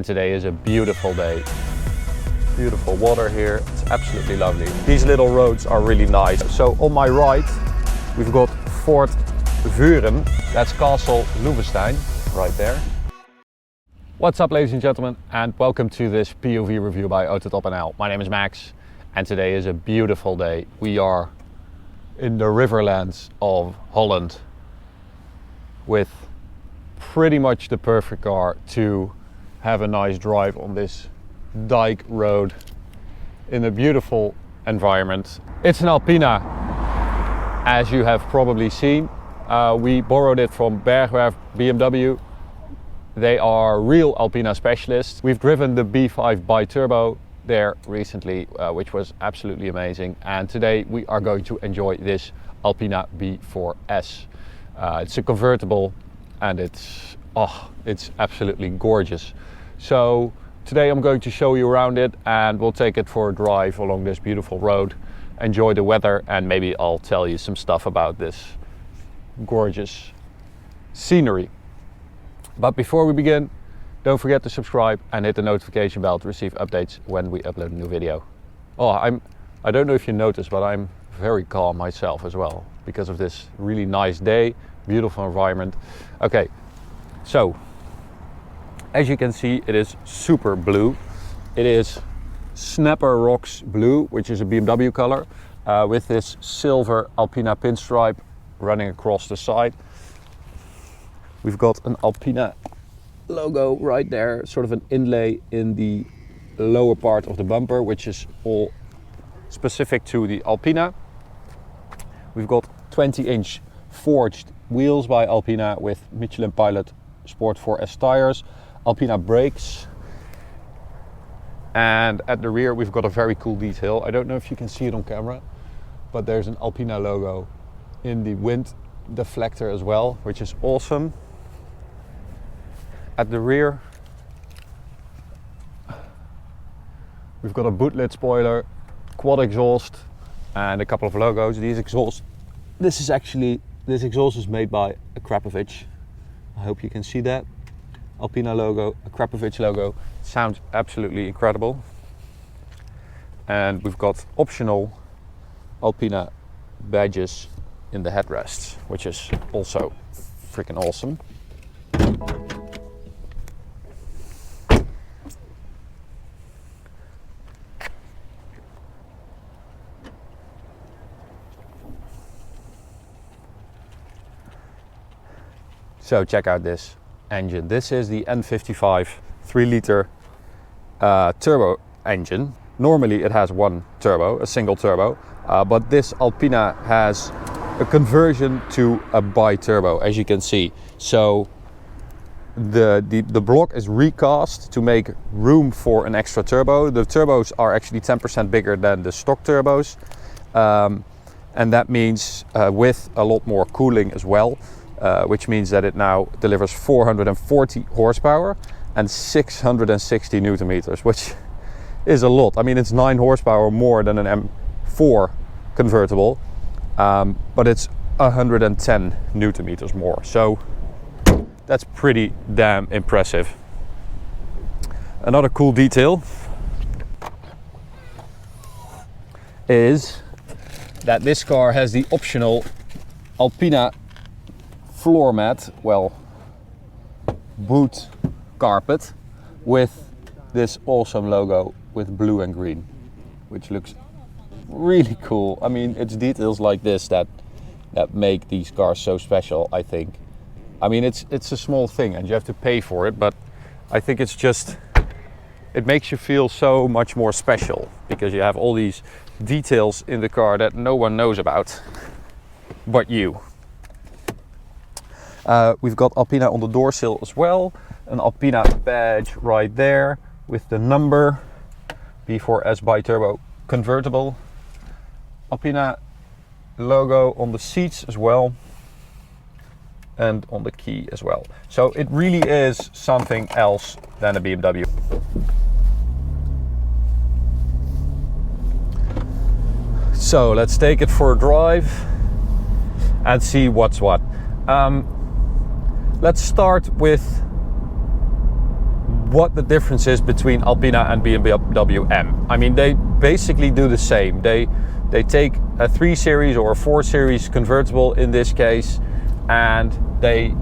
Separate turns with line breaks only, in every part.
today is a beautiful day. Beautiful water here, it's absolutely lovely. These little roads are really nice. So on my right, we've got Fort Vuren, that's Castle Loevestein, right there. What's up, ladies and gentlemen, and welcome to this POV review by AutoTopNL. My name is Max, and today is a beautiful day. We are in the riverlands of Holland with pretty much the perfect car to have a nice drive on this dike road in a beautiful environment. It's an Alpina, as you have probably seen. We borrowed it from Bergwerf BMW. They are real Alpina specialists. We've driven the B5 bi-turbo there recently, which was absolutely amazing. And today we are going to enjoy this Alpina B4S. It's a convertible and it's absolutely gorgeous. So today I'm going to show you around it and we'll take it for a drive along this beautiful road, enjoy the weather, and maybe I'll tell you some stuff about this gorgeous scenery. But before we begin, don't forget to subscribe and hit the notification bell to receive updates when we upload a new video. I don't know if you noticed, but I'm very calm myself as well because of this really nice day, beautiful environment. Okay, so as you can see, it is super blue. It is Snapper Rocks blue, which is a BMW color, with this silver Alpina pinstripe running across the side. We've got an Alpina logo right there, sort of an inlay in the lower part of the bumper, which is all specific to the Alpina. We've got 20-inch forged wheels by Alpina with Michelin Pilot Sport 4S tires, Alpina brakes, and at the rear we've got a very cool detail. I don't know if you can see it on camera, but there's an Alpina logo in the wind deflector as well, which is awesome. At the rear we've got a bootlit spoiler, quad exhaust, and a couple of logos. This exhaust is made by a Krapovic. I hope you can see that. Alpina logo, a Krapovic logo. Sounds absolutely incredible. And we've got optional Alpina badges in the headrests, which is also freaking awesome. So check out this engine. This is the N55 3-liter turbo engine. Normally it has one turbo, a single turbo, but this Alpina has a conversion to a bi-turbo, as you can see. So the block is recast to make room for an extra turbo. The turbos are actually 10% bigger than the stock turbos, and that means with a lot more cooling as well. Which means that it now delivers 440 horsepower and 660 newton meters, which is a lot. I mean, it's 9 horsepower more than an M4 convertible, but it's 110 newton meters more. So that's pretty damn impressive. Another cool detail is that this car has the optional Alpina Floor Mat, boot carpet, with this awesome logo with blue and green, which looks really cool. I mean, it's details like this that make these cars so special, I think. I mean, it's a small thing and you have to pay for it, but I think it makes you feel so much more special because you have all these details in the car that no one knows about but you. We've got Alpina on the door sill as well, an Alpina badge right there with the number, B4S bi-turbo convertible, Alpina logo on the seats as well, and on the key as well. So it really is something else than a BMW. So let's take it for a drive and see what's what. Let's start with what the difference is between Alpina and BMW M. I mean, they basically do the same. They take a 3 Series or a 4 Series convertible in this case, and they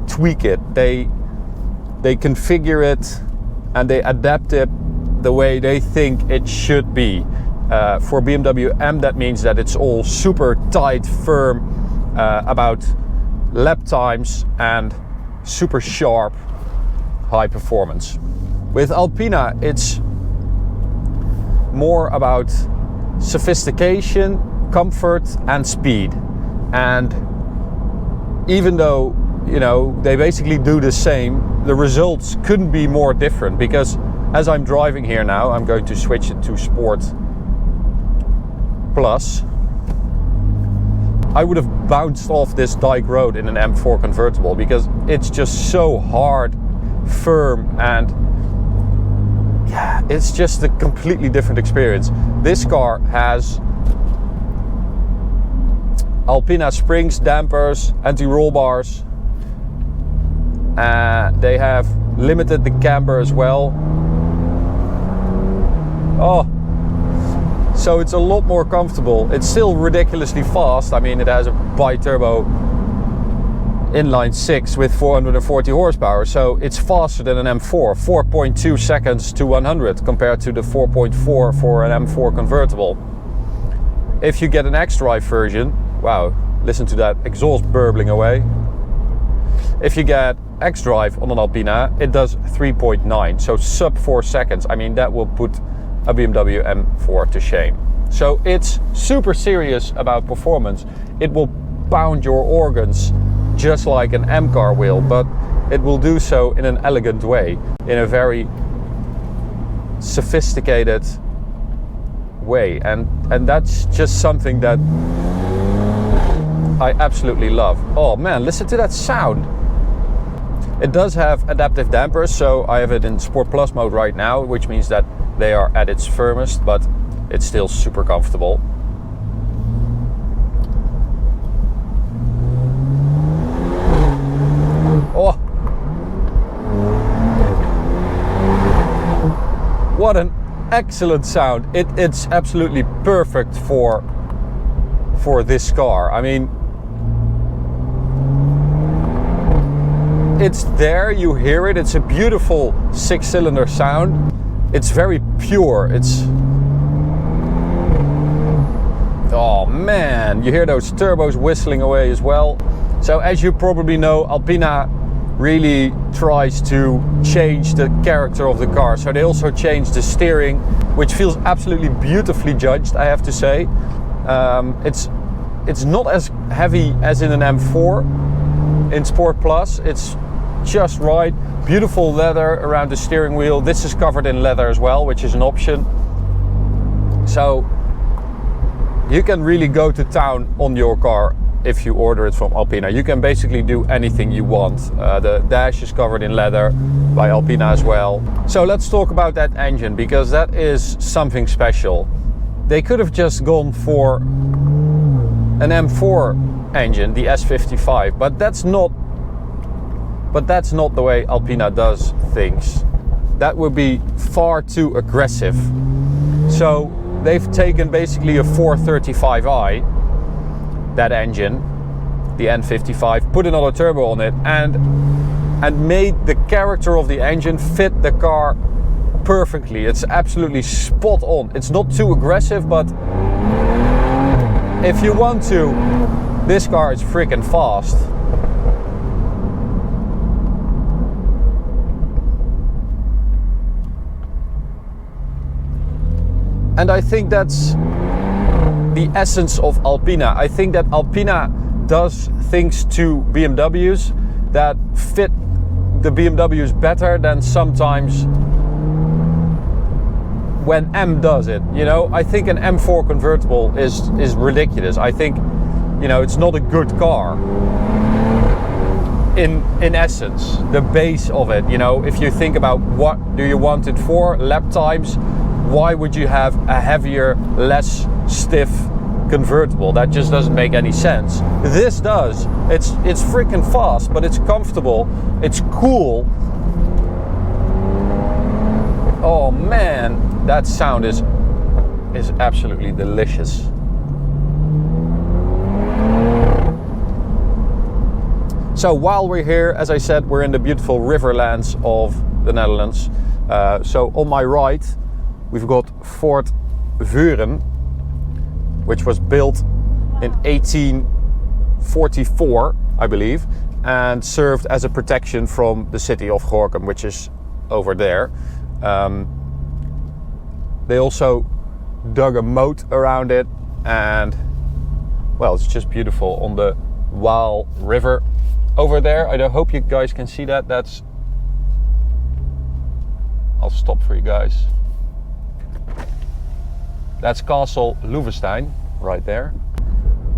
tweak it. They configure it and they adapt it the way they think it should be. For BMW M, that means that it's all super tight, firm, about lap times and super sharp, high performance. With Alpina, it's more about sophistication, comfort and speed. And even though, you know, they basically do the same, the results couldn't be more different, because as I'm driving here now, I'm going to switch it to Sport Plus. I would have bounced off this dike road in an M4 convertible, because it's just so hard, firm, and yeah, it's just a completely different experience. This car has Alpina springs, dampers, anti-roll bars. They have limited the camber as well. Oh, so it's a lot more comfortable. It's still ridiculously fast. I mean, it has a bi-turbo inline 6 with 440 horsepower, so it's faster than an M4. 4.2 seconds to 100 compared to the 4.4 for an M4 convertible. If you get an X-Drive version, wow, listen to that exhaust burbling away. If you get X-Drive on an Alpina, it does 3.9, so sub 4 seconds. I mean, that will put a BMW M4 to shame. So it's super serious about performance. It will pound your organs just like an M car will, but it will do so in an elegant way, in a very sophisticated way, and that's just something that I absolutely love. Oh man, listen to that sound. It does have adaptive dampers, so I have it in Sport Plus mode right now, which means that they are at its firmest, but it's still super comfortable. Oh, what an excellent sound. It's absolutely perfect for this car. I mean, it's there, you hear it. It's a beautiful 6-cylinder sound. It's very pure. It's, oh man, you hear those turbos whistling away as well. So as you probably know, Alpina really tries to change the character of the car. So they also changed the steering, which feels absolutely beautifully judged, I have to say. It's not as heavy as in an M4 in Sport Plus. It's just right. Beautiful leather around the steering wheel. This is covered in leather as well, which is an option. So you can really go to town on your car if you order it from Alpina. You can basically do anything you want. The dash is covered in leather by Alpina as well. So let's talk about that engine, because that is something special. They could have just gone for an M4 engine, the S55, but that's not the way Alpina does things. That would be far too aggressive. So they've taken basically a 435i, that engine, the N55, put another turbo on it, and made the character of the engine fit the car perfectly. It's absolutely spot on. It's not too aggressive, but if you want to, this car is freaking fast. And I think that's the essence of Alpina. I think that Alpina does things to BMWs that fit the BMWs better than sometimes when M does it. You know, I think an M4 convertible is ridiculous. I think, you know, it's not a good car. In essence, the base of it, you know, if you think about what do you want it for, lap times, why would you have a heavier, less stiff convertible? That just doesn't make any sense. This does. It's freaking fast, but it's comfortable, it's cool, that sound is absolutely delicious. So while we're here, as I said, we're in the beautiful riverlands of the Netherlands. So on my right, we've got Fort Vuren, which was built in 1844, I believe, and served as a protection from the city of Gorkum, which is over there. They also dug a moat around it, and well, it's just beautiful on the Waal River over there. I hope you guys can see that. I'll stop for you guys. That's Castle Loevestein right there.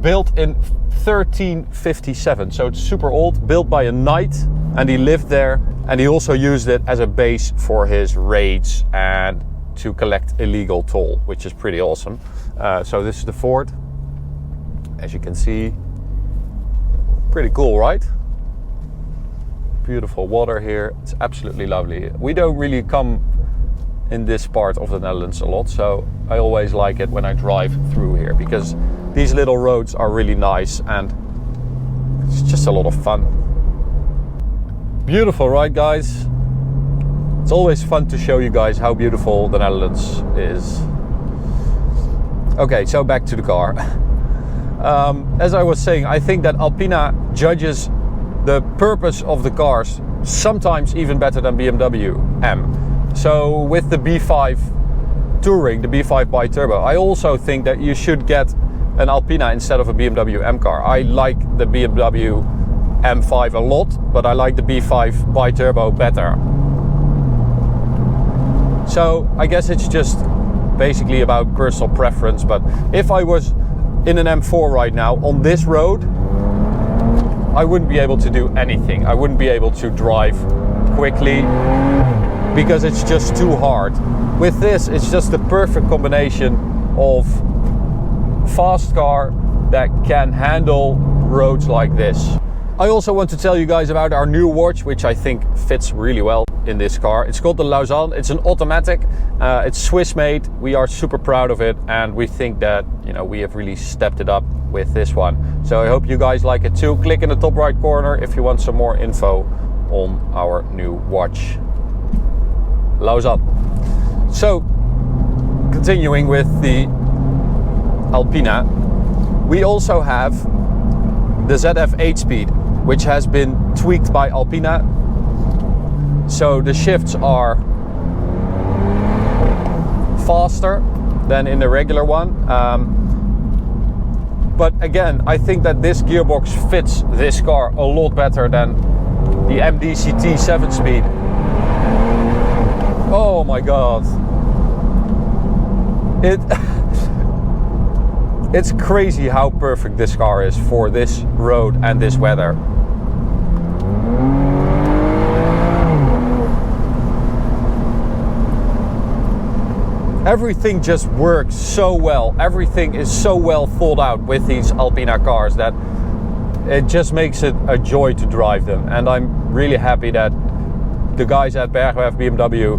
Built in 1357, so it's super old. Built by a knight, and he lived there, and he also used it as a base for his raids and to collect illegal toll, which is pretty awesome. So this is the fort, as you can see. Pretty cool, right? Beautiful water here. It's absolutely lovely. We don't really come in this part of the Netherlands a lot, so I always like it when I drive through here, because these little roads are really nice and it's just a lot of fun. Beautiful, right guys? It's always fun to show you guys how beautiful the Netherlands is. Okay, so back to the car. As I was saying, I think that Alpina judges the purpose of the cars sometimes even better than BMW M. So with the B5 Touring, the B5 bi-turbo, I also think that you should get an Alpina instead of a BMW M car. I like the BMW M5 a lot, but I like the B5 bi-turbo better. So I guess it's just basically about personal preference, but if I was in an M4 right now on this road, I wouldn't be able to do anything. I wouldn't be able to drive quickly because it's just too hard. With this, it's just the perfect combination of fast car that can handle roads like this. I also want to tell you guys about our new watch, which I think fits really well in this car. It's called the Lausanne. It's an automatic. It's Swiss made. We are super proud of it, and we think that, you know, we have really stepped it up with this one. So I hope you guys like it too. Click in the top right corner if you want some more info on our new watch. Lausanne. So, continuing with the Alpina, we also have the ZF 8-speed, which has been tweaked by Alpina. So the shifts are faster than in the regular one. But again, I think that this gearbox fits this car a lot better than the MDCT 7-speed. Oh my god. It's crazy how perfect this car is for this road and this weather. Everything just works so well. Everything is so well thought out with these Alpina cars that it just makes it a joy to drive them. And I'm really happy that the guys at Bergwerf BMW,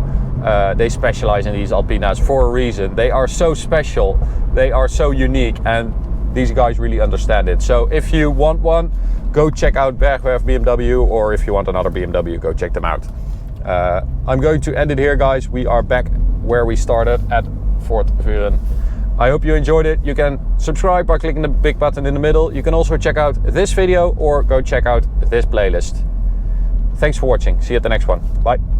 they specialize in these Alpinas for a reason. They are so special, they are so unique, and these guys really understand it. So if you want one, go check out Bergwerf BMW, or if you want another BMW, go check them out. I'm going to end it here, guys. We are back where we started at Fort Vuren. I hope you enjoyed it. You can subscribe by clicking the big button in the middle. You can also check out this video or go check out this playlist. Thanks for watching. See you at the next one. Bye.